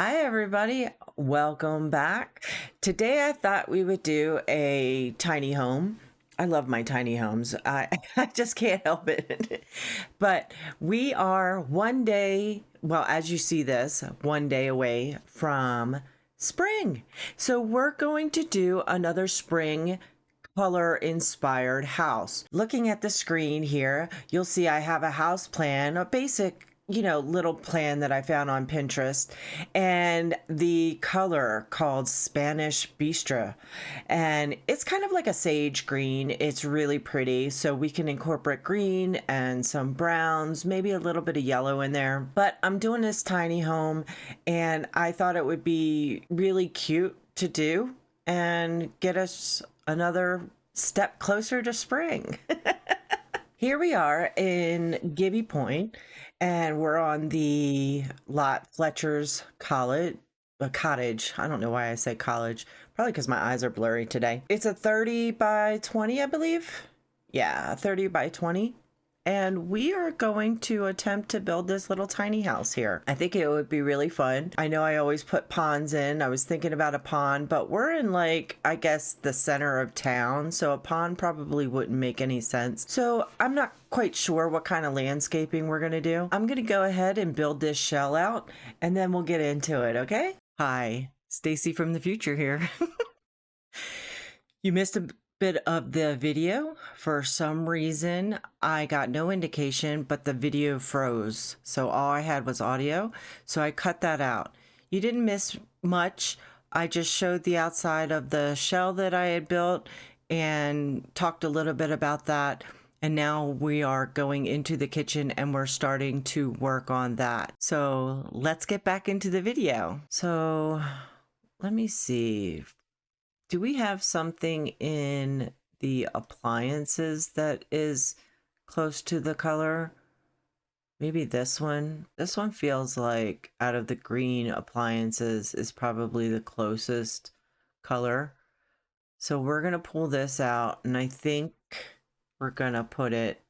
Hi, everybody. Welcome back. Today, I thought we would do a tiny home. I love my tiny homes. I just can't help it. But we are one day, well, as you see this, one day away from spring. So we're going to do another spring color inspired house. Looking at the screen here, you'll see I have a house plan, a basic little plan that I found on Pinterest, and the color called Spanish Bistre. And it's kind of like a sage green. It's really pretty. So we can incorporate green and some browns, maybe a little bit of yellow in there. But I'm doing this tiny home and I thought it would be really cute to do and get us another step closer to spring. Here we are in Gibby Point, and we're on the lot Fletcher's cottage. I don't know why I say college. Probably because my eyes are blurry today. It's a 30 by 20, I believe. Yeah, 30 by 20. And we are going to attempt to build this little tiny house here. I think it would be really fun. I know I always put ponds in. I was thinking about a pond, but we're in I guess the center of town. So a pond probably wouldn't make any sense. So I'm not quite sure what kind of landscaping we're going to do. I'm going to go ahead and build this shell out and then we'll get into it. Okay. Hi, Stacy from the future here. You missed a bit of the video. For some reason, I got no indication, but the video froze. So all I had was audio. So I cut that out. You didn't miss much. I just showed the outside of the shell that I had built and talked a little bit about that. And now we are going into the kitchen and we're starting to work on that. So let's get back into the video. So let me see. Do we have something in the appliances that is close to the color? Maybe this one. This one feels like out of the green appliances is probably the closest color. So we're going to pull this out and I think we're going to put it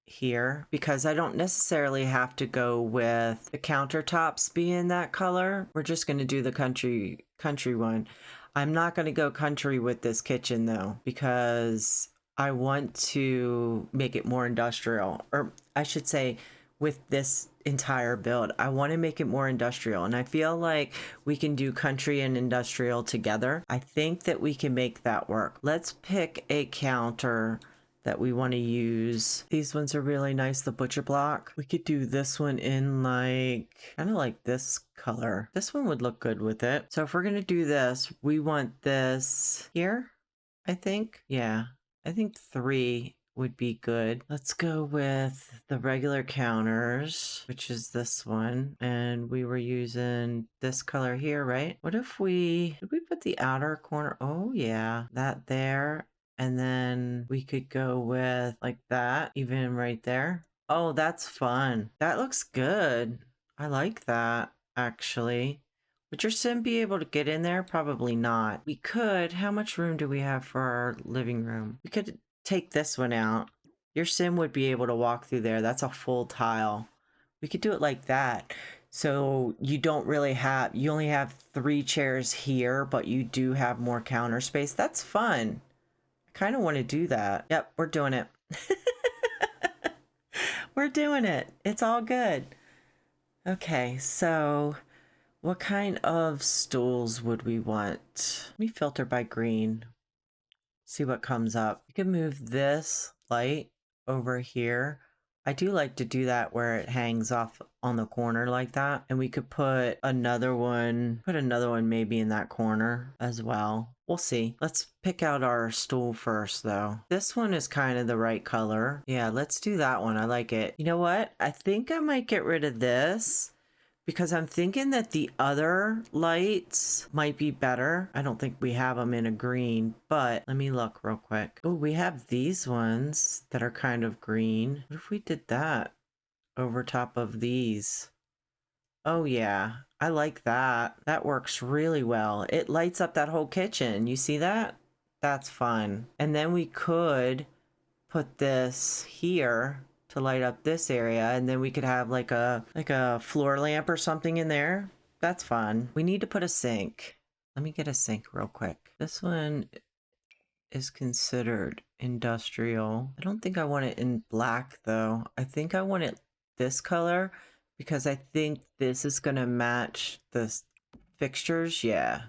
here because I don't necessarily have to go with the countertops being that color. We're just going to do the country one. I'm not going to go country with this kitchen though, because I want to make it more industrial, or I should say with this entire build, I want to make it more industrial. And I feel like we can do country and industrial together. I think that we can make that work. Let's pick a counter that we want to use. These ones are really nice, the butcher block. We could do this one in kind of like this color. This one would look good with it. So if we're gonna do this, we want this here, I think. Yeah, I think 3 would be good. Let's go with the regular counters, which is this one. And we were using this color here, right? What if did we put the outer corner? Oh yeah, that there. And then we could go with like that, even right there. Oh, that's fun. That looks good. I like that, actually. Would your sim be able to get in there? Probably not. We could. How much room do we have for our living room? We could take this one out. Your sim would be able to walk through there. That's a full tile. We could do it like that. So you you only have 3 chairs here, but you do have more counter space. That's fun. Kind of want to do that. Yep, we're doing it. We're doing it. It's all good. Okay, so what kind of stools would we want? Let me filter by green. See what comes up. You can move this light over here. I do like to do that where it hangs off on the corner like that. And we could put another one maybe in that corner as well. We'll see. Let's pick out our stool first though. This one is kind of the right color. Yeah, let's do that one. I like it. You know what? I think I might get rid of this because I'm thinking that the other lights might be better. I don't think we have them in a green, but let me look real quick. Oh, we have these ones that are kind of green. What if we did that over top of these? Oh yeah, I like that. That works really well. It lights up that whole kitchen. You see that? That's fun. And then we could put this here to light up this area, and then we could have like a floor lamp or something in there. That's fun. We need to put a sink. Let me get a sink real quick. This one is considered industrial. I don't think I want it in black though. I think I want it this color because I think this is gonna match the fixtures. Yeah.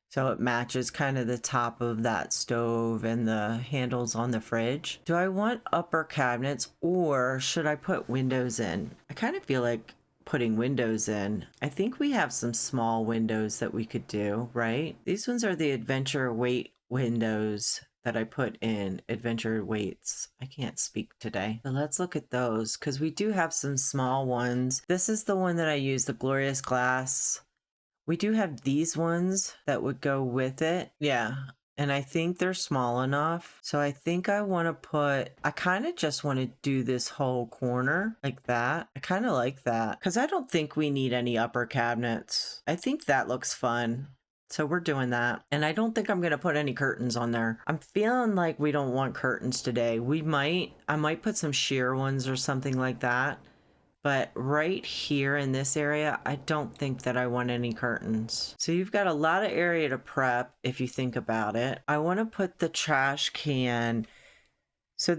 So it matches kind of the top of that stove and the handles on the fridge. Do I want upper cabinets or should I put windows in? I kind of feel like putting windows in. I think we have some small windows that we could do, right? These ones are the adventure weight windows that I put in. Adventure weights. I can't speak today. So let's look at those because we do have some small ones. This is the one that I use, the Glorious Glass. We do have these ones that would go with it. Yeah. And I think they're small enough. So I think I want to I kind of just want to do this whole corner like that. I kind of like that because I don't think we need any upper cabinets. I think that looks fun. So we're doing that. And I don't think I'm going to put any curtains on there. I'm feeling like we don't want curtains today. I might put some sheer ones or something like that. But right here in this area, I don't think that I want any curtains. So you've got a lot of area to prep if you think about it. I want to put the trash can. So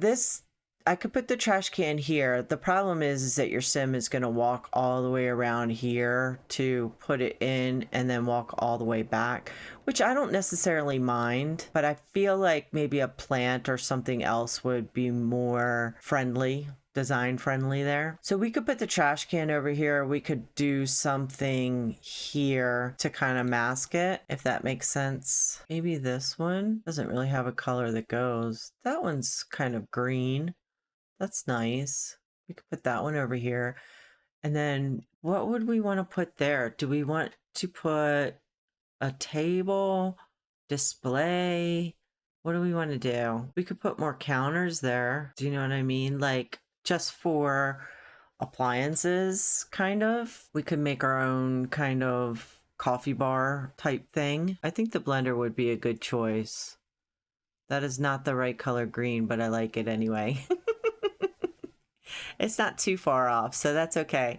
I could put the trash can here. The problem is that your sim is going to walk all the way around here to put it in and then walk all the way back, which I don't necessarily mind, but I feel like maybe a plant or something else would be more friendly. Design friendly there. So we could put the trash can over here. We could do something here to kind of mask it, if that makes sense. Maybe this one doesn't really have a color that goes. That one's kind of green. That's nice. We could put that one over here. And then what would we want to put there? Do we want to put a table, display? What do we want to do? We could put more counters there. Do you know what I mean? Like, just for appliances, kind of. We could make our own kind of coffee bar type thing. I think the blender would be a good choice. That is not the right color green, but I like it anyway. It's not too far off, so that's okay.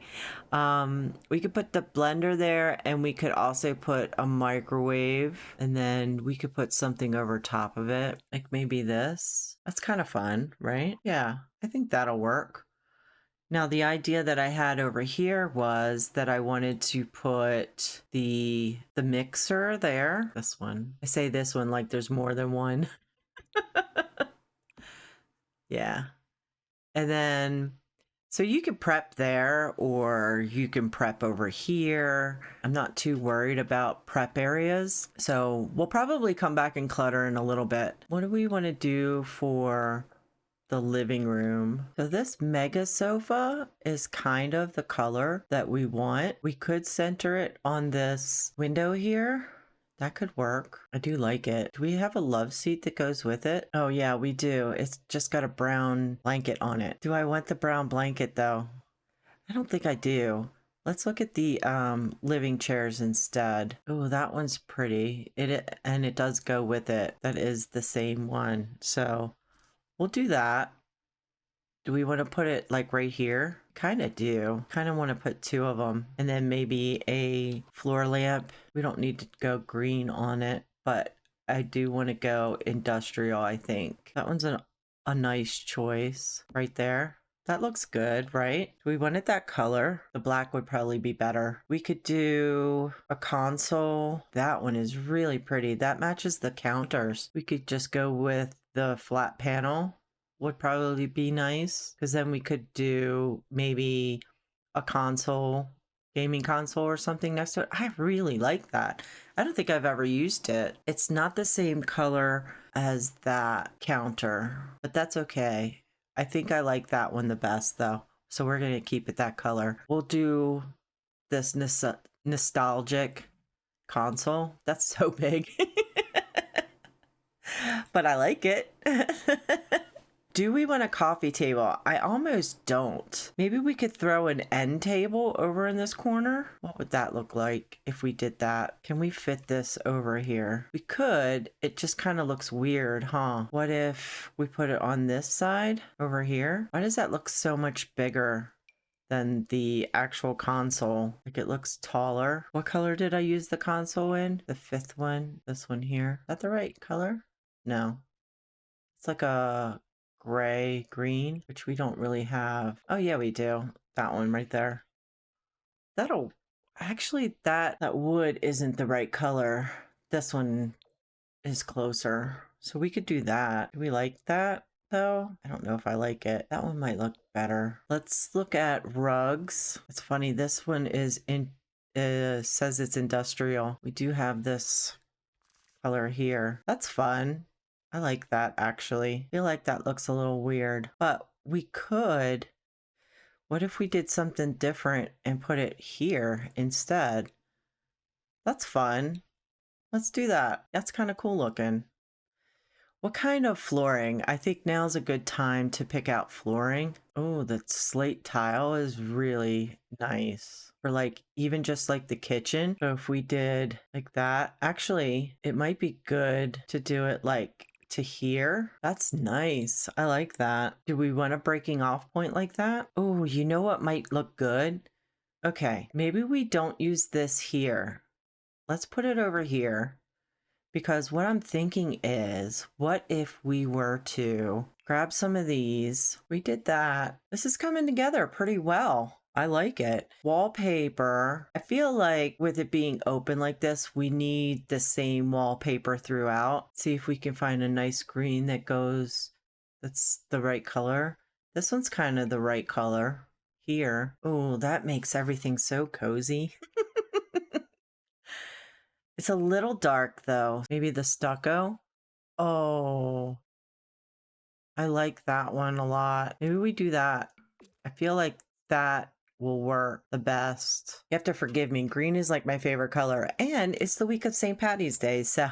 We could put the blender there, and we could also put a microwave, and then we could put something over top of it, like maybe this. That's kind of fun, right? Yeah, I think that'll work. Now, the idea that I had over here was that I wanted to put the mixer there. This one. I say this one like there's more than one. Yeah. And then, so you can prep there or you can prep over here. I'm not too worried about prep areas. So we'll probably come back and clutter in a little bit. What do we want to do for the living room? So this mega sofa is kind of the color that we want. We could center it on this window here. That could work. I do like it. Do we have a love seat that goes with it? Oh yeah, we do. It's just got a brown blanket on it. Do I want the brown blanket though? I don't think I do. Let's look at the living chairs instead. Oh, that one's pretty. And it does go with it. That is the same one. So we'll do that. Do we want to put it like right here? Kind of do. Kind of want to put two of them. And then maybe a floor lamp. We don't need to go green on it, but I do want to go industrial, I think. That one's a nice choice right there. That looks good, right? Do we want it that color? The black would probably be better. We could do a console. That one is really pretty. That matches the counters. We could just go with the flat panel. Would probably be nice because then we could do maybe a console, gaming console or something next to it. I really like that. I don't think I've ever used it. It's not the same color as that counter, but that's okay. I think I like that one the best though. So we're going to keep it that color. We'll do this nostalgic console. That's so big. But I like it. Do we want a coffee table? I almost don't. Maybe we could throw an end table over in this corner. What would that look like if we did that? Can we fit this over here? We could. It just kind of looks weird, huh? What if we put it on this side over here? Why does that look so much bigger? than the actual console. Like it looks taller. What color did I use the console in? The fifth one, this one here. Is that the right color? No. It's like a gray green, which we don't really have. Oh yeah, we do. That one right there. That'll actually, that wood isn't the right color. This one is closer. So we could do that. Do we like that though? I don't know if I like it. That one might look better. Let's look at rugs. It's funny, this one is in says it's industrial. We do have this color here. That's fun. I like that actually. I feel like that looks a little weird, but we could, what if we did something different and put it here instead? That's fun. Let's do that. That's kind of cool looking. What kind of flooring? I think now's a good time to pick out flooring. Oh, the slate tile is really nice. Or like even just like the kitchen. So if we did like that, actually, it might be good to do it like to here. That's nice. I like that. Do we want a breaking off point like that? Oh, you know what might look good? Okay, maybe we don't use this here. Let's put it over here. Because what I'm thinking is, what if we were to grab some of these? We did that. This is coming together pretty well. I like it. Wallpaper. I feel like with it being open like this, we need the same wallpaper throughout. See if we can find a nice green that goes, that's the right color. This one's kind of the right color here. Oh, that makes everything so cozy. It's a little dark though. Maybe the stucco. Oh, I like that one a lot. Maybe we do that. I feel like that will work the best. You have to forgive me. Green is like my favorite color. And it's the week of St. Patty's Day, so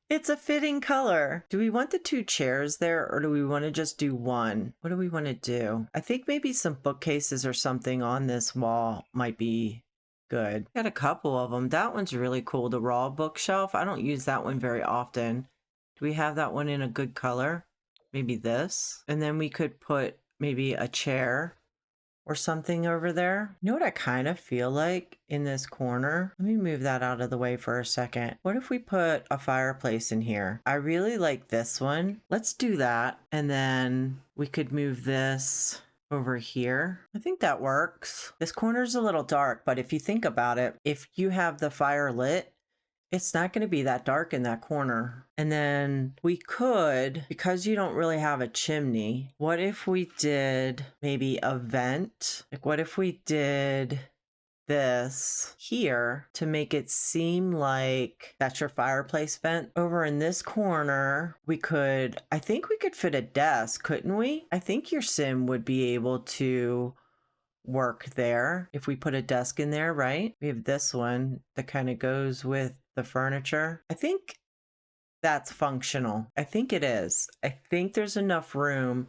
it's a fitting color. Do we want the two chairs there or do we want to just do one? What do we want to do? I think maybe some bookcases or something on this wall might be good. Got a couple of them. That one's really cool. The raw bookshelf. I don't use that one very often. Do we have that one in a good color? Maybe this. And then we could put maybe a chair or something over there. You know what I kind of feel like in this corner? Let me move that out of the way for a second. What if we put a fireplace in here? I really like this one. Let's do that. And then we could move this over here. I think that works. This corner's a little dark, but if you think about it, if you have the fire lit, it's not going to be that dark in that corner. And then we could, because you don't really have a chimney, what if we did maybe a vent? Like what if we did this here to make it seem like that's your fireplace vent. Over in this corner, we could, I think we could fit a desk, couldn't we? I think your sim would be able to work there if we put a desk in there, right? We have this one that kind of goes with the furniture. I think that's functional. I think it is. I think there's enough room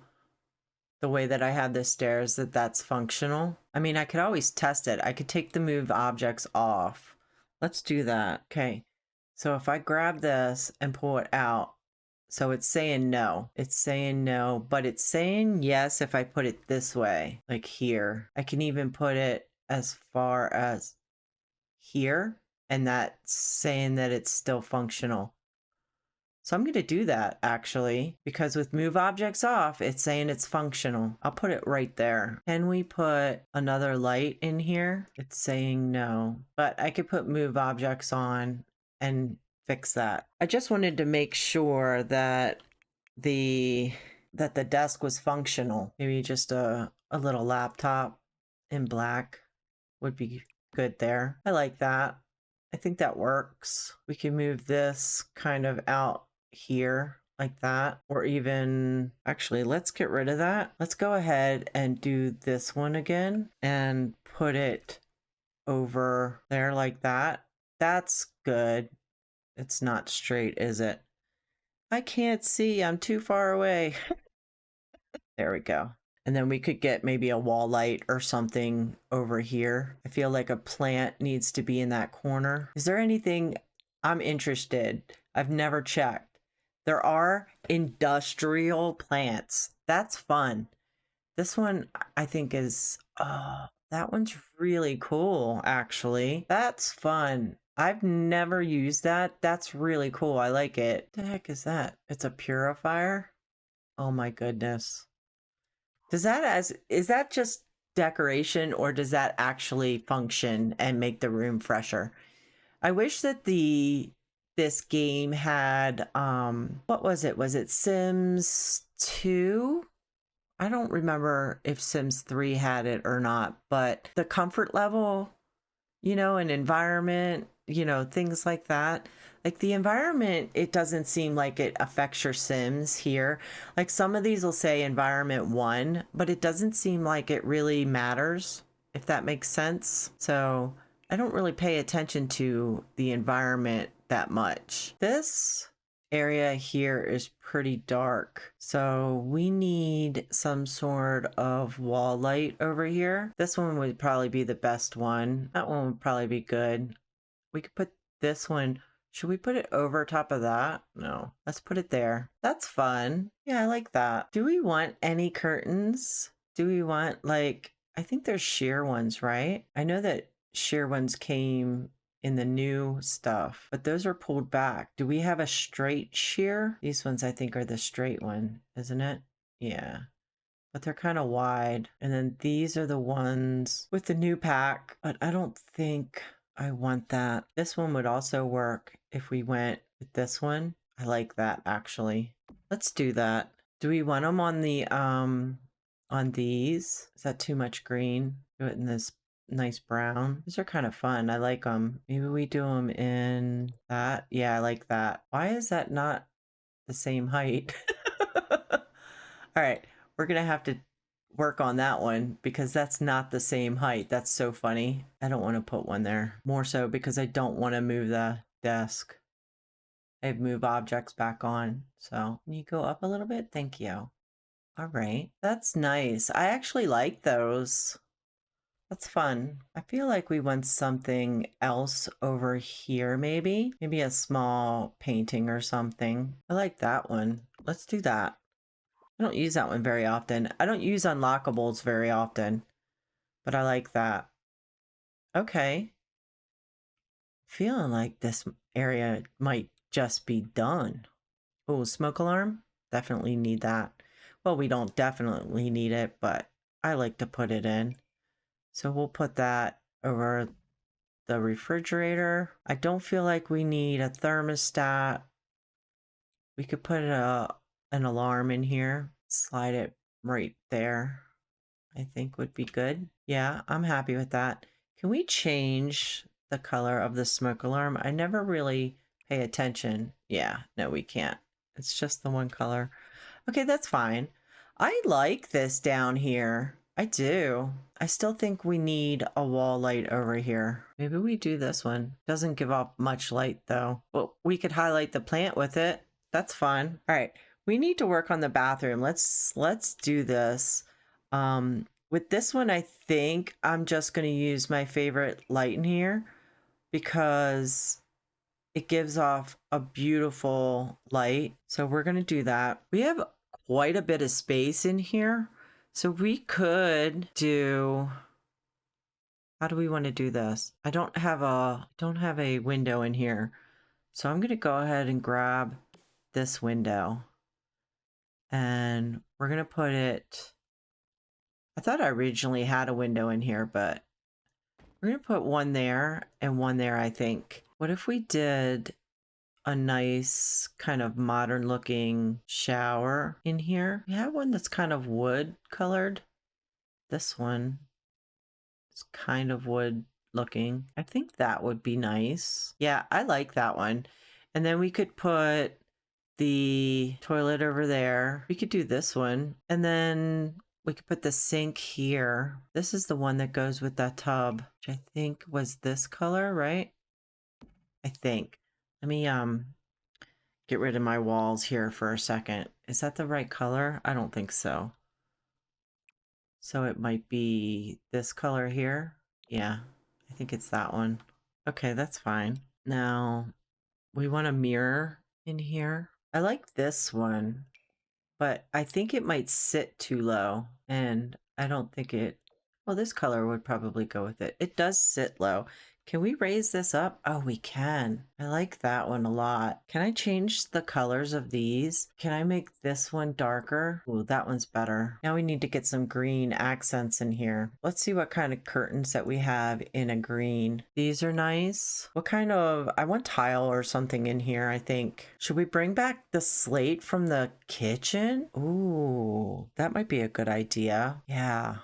the way that I have the stairs that that's functional. I mean, I could always test it. I could take the move objects off. Let's do that. Okay. So if I grab this and pull it out, so it's saying no. It's saying no, but it's saying yes if I put it this way, like here. I can even put it as far as here, and that's saying that it's still functional. So I'm going to do that actually, because with move objects off, it's saying it's functional. I'll put it right there. Can we put another light in here? It's saying no, but I could put move objects on and fix that. I just wanted to make sure that the desk was functional. Maybe just a little laptop in black would be good there. I like that. I think that works. We can move this kind of out here like that, or even actually let's get rid of that. Let's go ahead and do this one again and put it over there like that. That's good. It's not straight, is it? I can't see. I'm too far away. There we go. And then we could get maybe a wall light or something over here. I feel like a plant needs to be in that corner. Is there anything? I'm interested. I've never checked. There are industrial plants. That's fun. This one I think is, that one's really cool, actually. That's fun. I've never used that. That's really cool. I like it. What the heck is that? It's a purifier? Oh my goodness. Is that just decoration or does that actually function and make the room fresher? I wish that this game had what was it? Was it Sims 2? I don't remember if Sims 3 had it or not, but the comfort level, and environment, things like that. Like the environment, it doesn't seem like it affects your Sims here. Like some of these will say environment 1, but it doesn't seem like it really matters, if that makes sense. So I don't really pay attention to the environment that much. This area here is pretty dark, so we need some sort of wall light over here. This one would probably be the best one. That one would probably be good. We could put this one. Should we put it over top of that? No, let's put it there. That's fun. Yeah, I like that. Do we want any curtains? Do we want, like, I think there's sheer ones, right? I know that sheer ones came in the new stuff, but those are pulled back. Do we have a straight sheer? These ones I think are the straight one, isn't it? Yeah, but they're kind of wide. And then these are the ones with the new pack, but I don't think I want that. This one would also work if we went with this one. I like that actually. Let's do that. Do we want them on the on these? Is that too much green? Do it in this nice brown. These are kind of fun. I like them. Maybe we do them in that. Yeah, I like that. Why is that not the same height? All right, we're gonna have to work on that one because that's not the same height. That's so funny. I don't want to put one there. More so because I don't want to move the desk. I move objects back on. So can you go up a little bit? Thank you. All right, that's nice. I actually like those. That's fun. I feel like we want something else over here, maybe. Maybe a small painting or something. I like that one. Let's do that. I don't use that one very often. I don't use unlockables very often, but I like that. Okay. Feeling like this area might just be done. Oh, smoke alarm? Definitely need that. Well, we don't definitely need it, but I like to put it in. So we'll put that over the refrigerator. I don't feel like we need a thermostat. We could put an alarm in here. Slide it right there. I think would be good. Yeah, I'm happy with that. Can we change the color of the smoke alarm? I never really pay attention. Yeah, no, we can't. It's just the one color. Okay, that's fine. I like this down here. I do. I still think we need a wall light over here. Maybe we do this one. Doesn't give off much light though. Well, we could highlight the plant with it. That's fun. All right, we need to work on the bathroom. Let's do this. With this one, I think I'm just going to use my favorite light in here because it gives off a beautiful light. So we're going to do that. We have quite a bit of space in here. So we could do, how do we want to do this? I don't have a window in here. So I'm going to go ahead and grab this window and we're going to put it, I thought I originally had a window in here, but we're going to put one there and one there, I think. What if we did a nice kind of modern looking shower in here? We have one that's kind of wood colored. This one is kind of wood looking. I think that would be nice. Yeah, I like that one. And then we could put the toilet over there. We could do this one. And then we could put the sink here. This is the one that goes with that tub, which I think was this color, right? I think. Let me get rid of my walls here for a second. Is that the right color? I don't think so. So it might be this color here. Yeah, I think it's that one. Okay, that's fine. Now we want a mirror in here. I like this one. but I think it might sit too low, and I don't think it, well, this color would probably go with it. It does sit low. Can we raise this up? Oh, we can. I like that one a lot. Can I change the colors of these? Can I make this one darker? Ooh, that one's better. Now we need to get some green accents in here. Let's see what kind of curtains that we have in a green. These are nice. What kind of, I want tile or something in here, I think. Should we bring back the slate from the kitchen? Ooh, that might be a good idea. Yeah,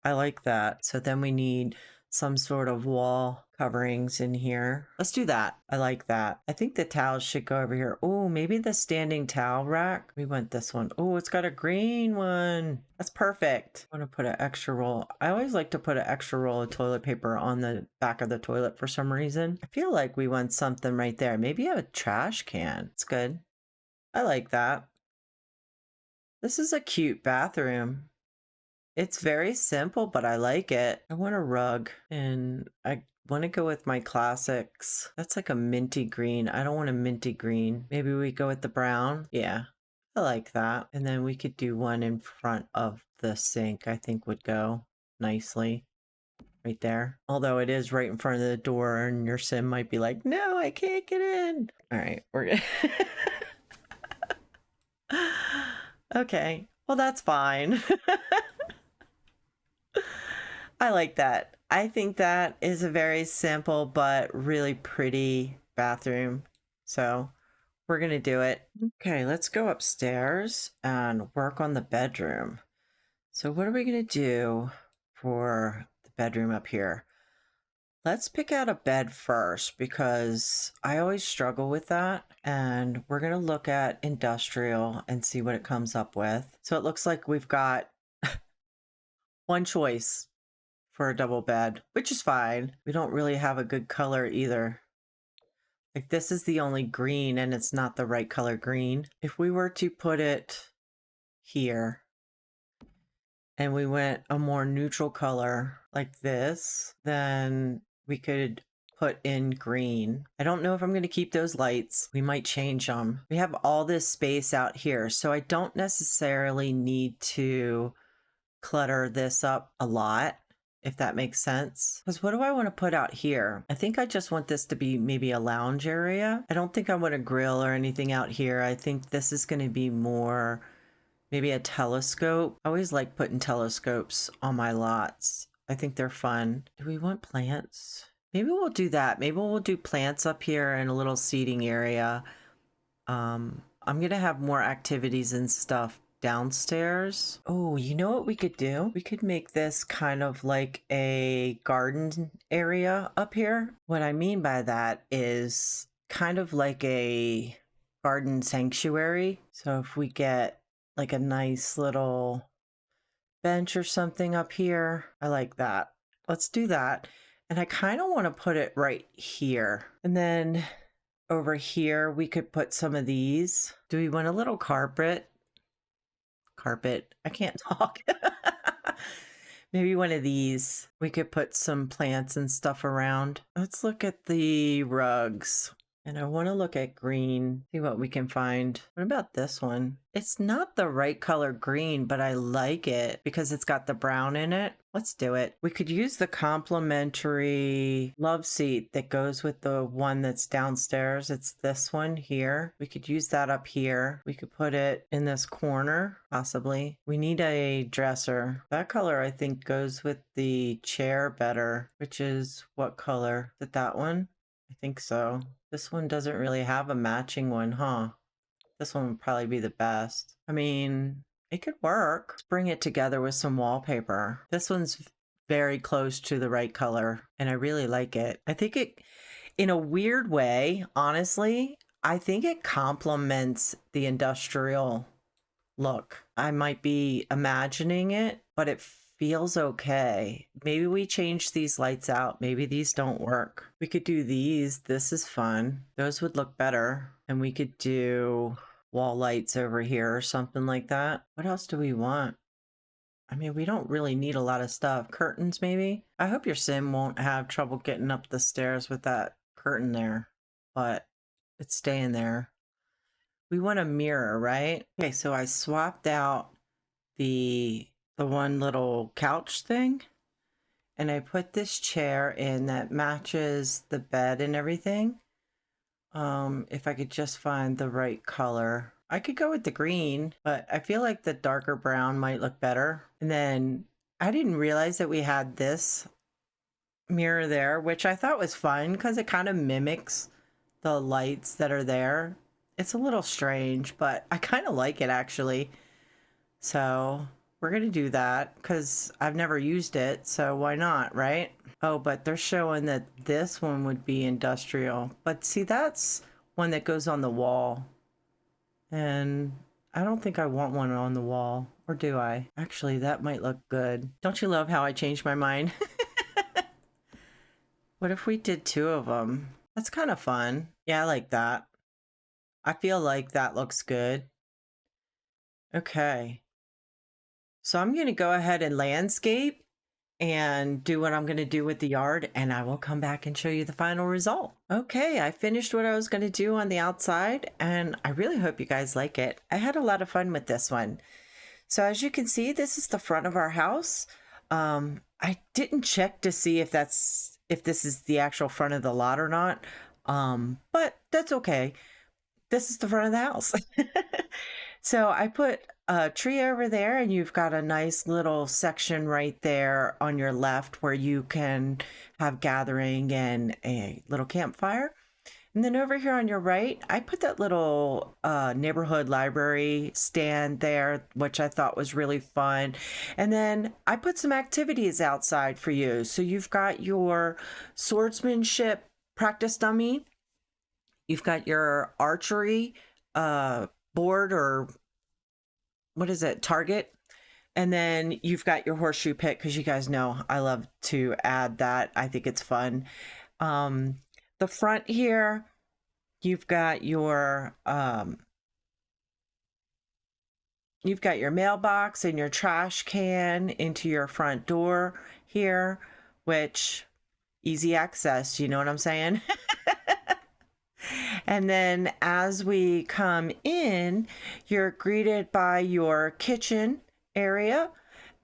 I like that. So then we need some sort of wall coverings in here. Let's do that. I like that. I think the towels should go over here. Oh, maybe the standing towel rack. We want this one. Oh, it's got a green one. That's perfect. I want to put an extra roll. I always like to put an extra roll of toilet paper on the back of the toilet for some reason. I feel like we want something right there. Maybe a trash can. It's good. I like that. This is a cute bathroom. It's very simple, but I like it. I want a rug, and I want to go with my classics. That's like a minty green. I don't want a minty green. Maybe we go with the brown. Yeah, I like that. And then we could do one in front of the sink, I think would go nicely right there. Although it is right in front of the door, and your sim might be like, no, I can't get in. All right, we're good. Okay, well, that's fine. I like that. I think that is a very simple but really pretty bathroom. So we're going to do it. Okay, let's go upstairs and work on the bedroom. So what are we going to do for the bedroom up here? Let's pick out a bed first because I always struggle with that. And we're going to look at industrial and see what it comes up with. So it looks like we've got one choice for a double bed, which is fine. We don't really have a good color either. Like this is the only green and it's not the right color green. If we were to put it here and we went a more neutral color like this, then we could put in green. I don't know if I'm going to keep those lights. We might change them. We have all this space out here, so I don't necessarily need to clutter this up a lot, if that makes sense. Because what do I want to put out here? I think I just want this to be maybe a lounge area. I don't think I want a grill or anything out here. I think this is going to be more maybe a telescope. I always like putting telescopes on my lots. I think they're fun. Do we want plants? Maybe we'll do that. Maybe we'll do plants up here and a little seating area. I'm going to have more activities and stuff downstairs. Oh, you know what we could do? We could make this kind of like a garden area up here. What I mean by that is kind of like a garden sanctuary. So if we get like a nice little bench or something up here, I like that. Let's do that. And I kind of want to put it right here. And then over here, we could put some of these. Do we want a little carpet? I can't talk. Maybe one of these. We could put some plants and stuff around. Let's look at the rugs. And I want to look at green, see what we can find. What about this one? It's not the right color green, but I like it because it's got the brown in it. Let's do it. We could use the complimentary love seat that goes with the one that's downstairs. It's this one here. We could use that up here. We could put it in this corner, possibly. We need a dresser. That color, I think, goes with the chair better, which is what color? Is it that one? I think so. This one doesn't really have a matching one, huh? This one would probably be the best. I mean, it could work. Let's bring it together with some wallpaper. This one's very close to the right color, and I really like it. I think it, in a weird way, honestly, I think it complements the industrial look. I might be imagining it, but it feels okay. Maybe we change these lights out. Maybe these don't work. We could do these. This is fun. Those would look better. And we could do wall lights over here or something like that. What else do we want? I mean, we don't really need a lot of stuff. Curtains, maybe? I hope your sim won't have trouble getting up the stairs with that curtain there, but it's staying there. We want a mirror, right? Okay, so I swapped out the one little couch thing, and I put this chair in that matches the bed and everything. If I could just find the right color. I could go with the green, but I feel like the darker brown might look better. And then I didn't realize that we had this mirror there, which I thought was fun because it kind of mimics the lights that are there. It's a little strange, but I kind of like it actually. So we're going to do that because I've never used it. So why not, right? Oh, but they're showing that this one would be industrial. But see, that's one that goes on the wall. And I don't think I want one on the wall. Or do I? Actually, that might look good. Don't you love how I changed my mind? What if we did two of them? That's kind of fun. Yeah, I like that. I feel like that looks good. Okay. So I'm going to go ahead and landscape and do what I'm going to do with the yard, and I will come back and show you the final result. Okay, I finished what I was going to do on the outside, and I really hope you guys like it. I had a lot of fun with this one. So as you can see, this is the front of our house. I didn't check to see if this is the actual front of the lot or not, but that's okay. This is the front of the house. So I put a tree over there, and you've got a nice little section right there on your left where you can have gathering and a little campfire. And then over here on your right, I put that little neighborhood library stand there, which I thought was really fun. And then I put some activities outside for you. So you've got your swordsmanship practice dummy. You've got your archery board, or what is it, target. And then you've got your horseshoe pit, because you guys know I love to add that. I think it's fun. The front here, you've got your mailbox and your trash can into your front door here, which easy access, you know what I'm saying? And then as we come in, you're greeted by your kitchen area,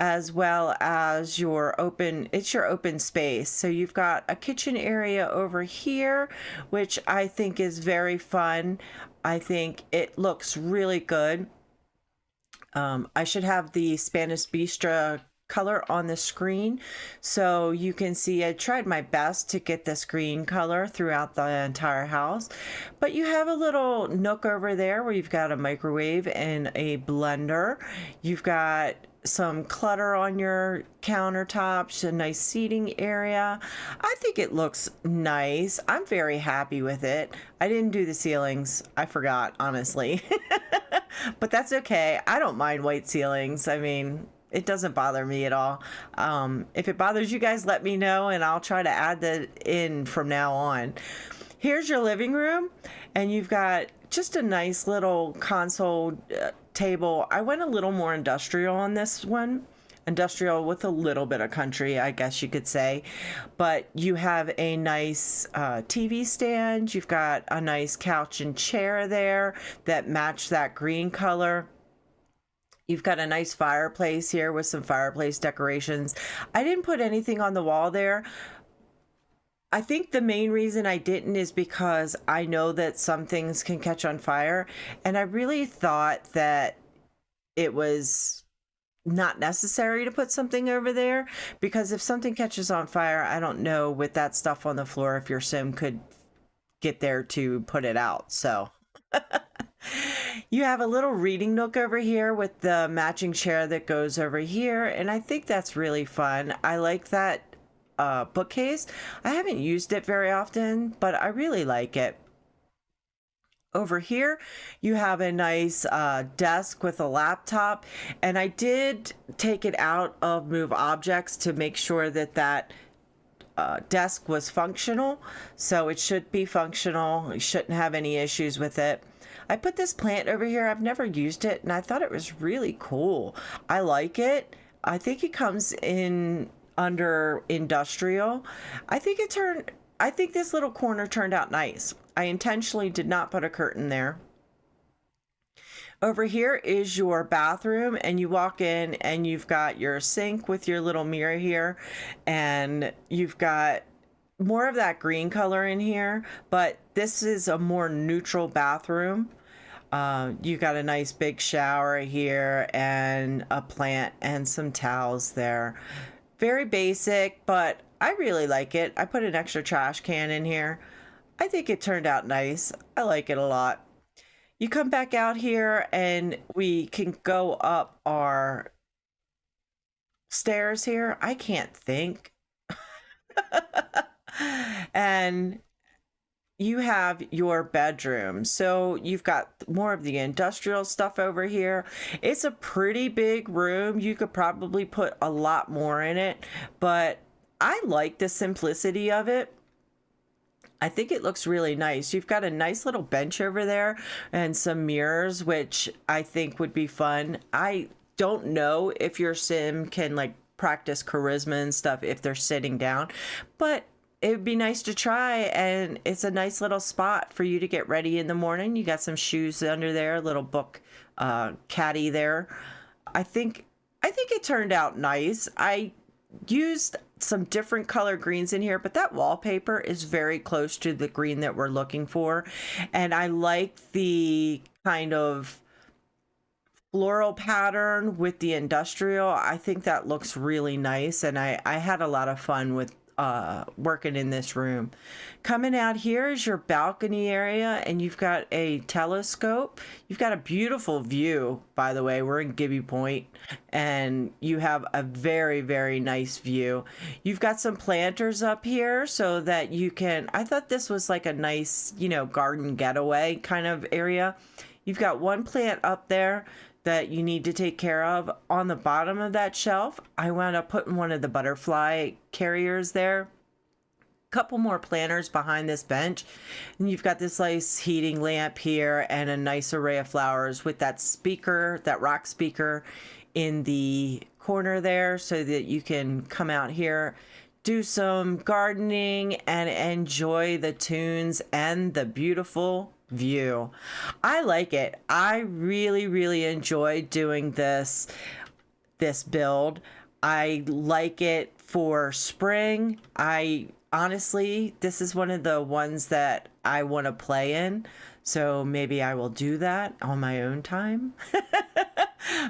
as well as your open space. So you've got a kitchen area over here, which I think is very fun. I think it looks really good. I should have the Spanish Bistre color on the screen so you can see I tried my best to get this green color throughout the entire house. But you have a little nook over there where you've got a microwave and a blender. You've got some clutter on your countertops, a nice seating area. I think it looks nice. I'm very happy with it. I didn't do the ceilings. I forgot, honestly. But that's okay. I don't mind white ceilings. I mean, it doesn't bother me at all. If it bothers you guys, let me know, and I'll try to add that in from now on. Here's your living room, and you've got just a nice little console table. I went a little more industrial on this one. Industrial with a little bit of country, I guess you could say. But you have a nice TV stand. You've got a nice couch and chair there that match that green color. You've got a nice fireplace here with some fireplace decorations. I didn't put anything on the wall there. I think the main reason I didn't is because I know that some things can catch on fire, and I really thought that it was not necessary to put something over there, because if something catches on fire, I don't know with that stuff on the floor if your sim could get there to put it out. So you have a little reading nook over here with the matching chair that goes over here, and I think that's really fun. I like that bookcase. I haven't used it very often, but I really like it. Over here, you have a nice desk with a laptop, and I did take it out of Move Objects to make sure that that desk was functional. So it should be functional. You shouldn't have any issues with it. I put this plant over here. I've never used it, and I thought it was really cool. I like it. I think it comes in under industrial. I think this little corner turned out nice. I intentionally did not put a curtain there. Over here is your bathroom, and you walk in and you've got your sink with your little mirror here, and you've got more of that green color in here, but this is a more neutral bathroom. You got a nice big shower here and a plant and some towels there. Very basic, but I really like it. I put an extra trash can in here. I think it turned out nice. I like it a lot. You come back out here and we can go up our stairs here. I can't think. And you have your bedroom. So you've got more of the industrial stuff over here. It's a pretty big room. You could probably put a lot more in it, but I like the simplicity of it. I think it looks really nice. You've got a nice little bench over there and some mirrors, which I think would be fun. I don't know if your sim can like practice charisma and stuff if they're sitting down, but it would be nice to try. And it's a nice little spot for you to get ready in the morning. You got some shoes under there, a little book caddy there. I think it turned out nice. I used some different color greens in here, but that wallpaper is very close to the green that we're looking for. And I like the kind of floral pattern with the industrial. I think that looks really nice. And I had a lot of fun with working in this room. Coming out here is your balcony area, and you've got a telescope. You've got a beautiful view, by the way. We're in Gibby Point, and you have a very, very nice view. You've got some planters up here so that you can, I thought this was like a nice, garden getaway kind of area. You've got one plant up there that you need to take care of. On the bottom of that shelf, I wound up putting one of the butterfly carriers there. Couple more planters behind this bench, and you've got this nice heating lamp here and a nice array of flowers with that speaker, that rock speaker in the corner there, so that you can come out here, do some gardening, and enjoy the tunes and the beautiful view. I like it. I really, really enjoy doing this build. I like it for spring. I honestly, this is one of the ones that I want to play in. So maybe I will do that on my own time.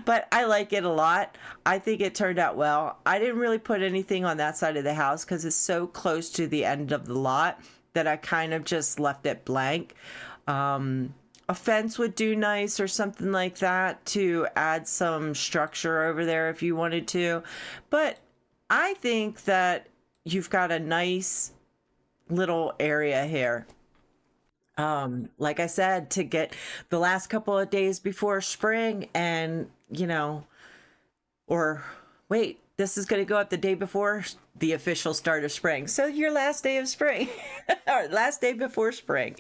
But I like it a lot. I think it turned out well. I didn't really put anything on that side of the house because it's so close to the end of the lot that I kind of just left it blank. A fence would do nice or something like that to add some structure over there if you wanted to. But I think that you've got a nice little area here. Like I said, to get the last couple of days before spring, and or wait, this is going to go up the day before the official start of spring. So your last day of spring, or last day before spring.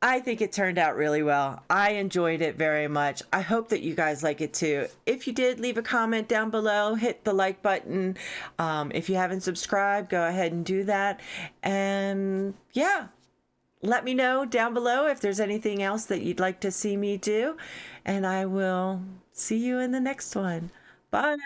I think it turned out really well. I enjoyed it very much. I hope that you guys like it too. If you did, leave a comment down below, hit the like button. If you haven't subscribed, go ahead and do that. And yeah, let me know down below if there's anything else that you'd like to see me do. And I will see you in the next one. Bye.